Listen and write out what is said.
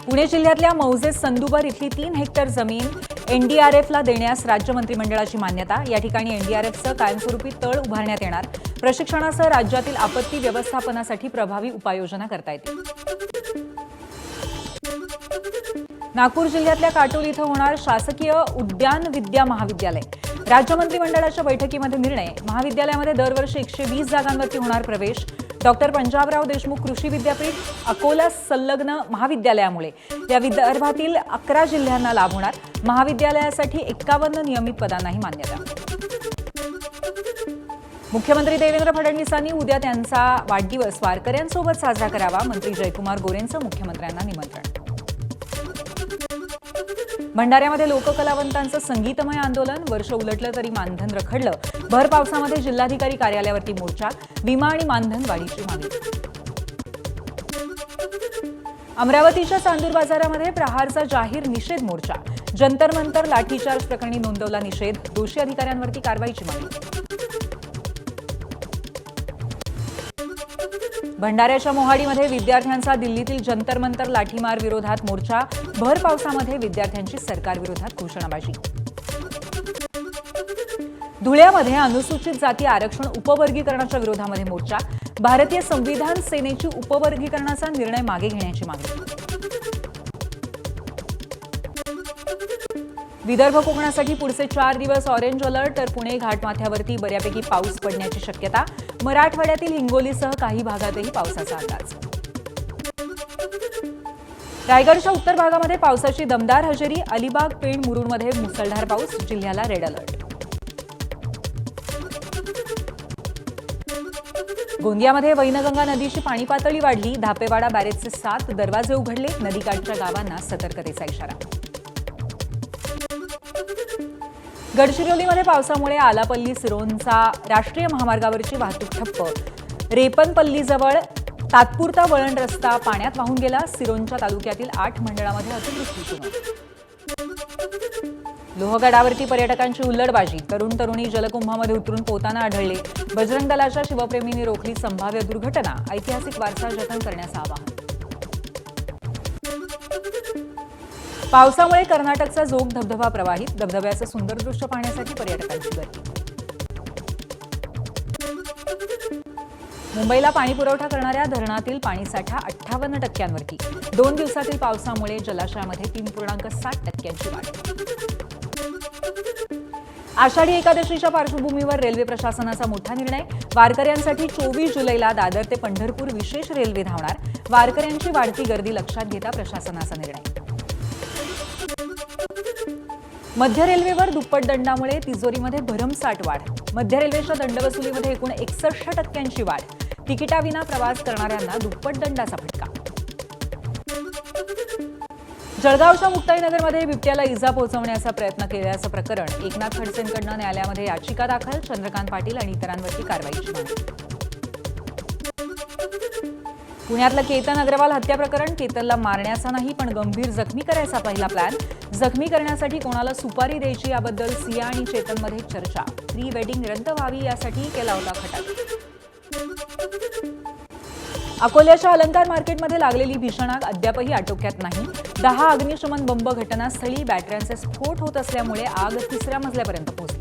पुणे जिल्ह्यातल्या मौजे संदुबर इथली 3 हेक्टर जमीन एनडीआरएफला देण्यास राज्य मंत्रिमंडळाची मान्यता। या ठिकाणी एनडीआरएफचं कायमस्वरूपी तळ उभारण्यात येणार। प्रशिक्षणासह राज्यातील आपत्ती व्यवस्थापनासाठी प्रभावी उपाययोजना करता येतील। नागपूर जिल्ह्यातल्या काटोल इथं होणार शासकीय उद्यान विद्या महाविद्यालय। राज्य मंत्रिमंडळाच्या बैठकीमध्ये निर्णय। महाविद्यालयामध्ये दरवर्षी 120 जागांवरती होणार प्रवेश। डॉक्टर पंजाबराव देशमुख कृषी विद्यापीठ अकोला संलग्न महाविद्यालयामुळे या विदर्भातील 11 जिल्ह्यांना लाभ होणार। महाविद्यालयासाठी 51 नियमित पदांनाही मान्यता। मुख्यमंत्री देवेंद्र फडणवीसांनी उद्या त्यांचा वाढदिवस वारकऱ्यांसोबत साजरा करावा। मंत्री जयकुमार गोरेंचं मुख्यमंत्र्यांना निमंत्रण। भंडाऱ्यामध्ये लोककलावंतांचं संगीतमय आंदोलन। वर्ष उलटलं तरी मानधन रखडलं। भर पावसामध्ये जिल्हाधिकारी कार्यालयावरती मोर्चा। विमा आणि मानधन वाढीची मागणी। अमरावतीच्या चांदूर बाजारामध्ये प्रहारचा जाहीर निषेध मोर्चा। जंतर मंतर लाठीचार्ज प्रकरणी नोंदवला निषेध। दोषी अधिकाऱ्यांवरती कारवाईची मागणी। भंडाऱ्याच्या मोहाडीमध्ये विद्यार्थ्यांचा दिल्लीतील जंतर मंतर लाठीमार विरोधात मोर्चा। भर पावसामध्ये विद्यार्थ्यांची सरकारविरोधात घोषणाबाजी। धुळ्यामध्ये अनुसूचित जाती आरक्षण उपवर्गीकरणाच्या विरोधामध्ये मोर्चा। भारतीय संविधान सेनेची उपवर्गीकरणाचा निर्णय मागे घेण्याची मागणी। विदर्भ कोकणासाठी पुढचे 4 दिवस ऑरेंज अलर्ट। तर पुणे घाटमाथ्यावरती बऱ्यापैकी पाऊस पडण्याची शक्यता। मराठवाड्यातील हिंगोलीसह काही भागातही पावसाचा अंदाज। रायगडच्या उत्तर भागामध्ये पावसाची दमदार हजेरी। अलिबाग पेण मुरुडमध्ये मुसळधार पाऊस। जिल्ह्याला रेड अलर्ट। गोंदियामध्ये वैनगंगा नदीची पाणी पातळी वाढली। धापेवाडा बॅरेजचे 7 दरवाजे उघडले। नदीकाठच्या गावांना सतर्कतेचा इशारा। गडचिरोलीमध्ये पावसामुळे आलापल्ली सिरोंचा राष्ट्रीय महामार्गावरची वाहतूक ठप्प। रेपनपल्लीजवळ तात्पुरता वळण रस्ता पाण्यात वाहून गेला। सिरोंचा तालुक्यातील 8 मंडळामध्ये अतिवृष्टी सुरू। लोहगडावरती पर्यटकांची हुल्लडबाजी। तरुण तरुणी जलकुंभामध्ये उतरून पोहताना आढळले। बजरंग दलाच्या शिवप्रेमींनी रोखली संभाव्य दुर्घटना। ऐतिहासिक वारसा जतन करण्याचं आवाहन। पावसामुळे कर्नाटकचा जोग धबधबा प्रवाहित। धबधब्याचं सुंदर दृश्य पाहण्यासाठी पर्यटकांची गर्दी। मुंबईला पाणी पुरवठा करणाऱ्या धरणातील पाणीसाठा 58%वरती। 2 दिवसातील पावसामुळे जलाशयामध्ये 3.7% वाढ। आषाढी एकादशीच्या पार्श्वभूमीवर रेल्वे प्रशासनाचा मोठा निर्णय। वारकऱ्यांसाठी 24 जुलैला दादर ते पंढरपूर विशेष रेल्वे धावणार। वारकऱ्यांची वाढती गर्दी लक्षात घेता प्रशासनाचा निर्णय। मध्य रेल्वेवर दुप्पट दंडामुळे तिजोरीमध्ये भरमसाठ वाढ। मध्य रेल्वेच्या दंडवसुलीमध्ये एकूण 61% वाढ। तिकिटाविना प्रवास करणाऱ्यांना दुप्पट दंडाचा फटका। जळगावच्या मुक्ताईनगरमध्ये बिबट्याला इजा पोहोचवण्याचा प्रयत्न केल्याचं प्रकरण। एकनाथ खडसेंकडून न्यायालयामध्ये याचिका दाखल। चंद्रकांत पाटील आणि इतरांवरती कारवाईची मागणी। पुण्यातलं केतन अग्रवाल हत्या प्रकरण। केतनला मारण्याचा नाही पण गंभीर जखमी करायचा पहिला प्लॅन। जखमी करण्यासाठी कोणाला सुपारी द्यायची याबद्दल सिया आणि चेतनमध्ये चर्चा। प्री वेडिंग रद्द व्हावी यासाठी केला होता खटाटोप। अकोल्याच्या अलंकार मार्केटमध्ये लागलेली भीषण आग अद्यापही आटोक्यात नाही। 10 अग्निशमन बंब घटनास्थळी। बॅटऱ्यांचे स्फोट होत असल्यामुळे आग 3ऱ्या मजल्यापर्यंत पोहोचली।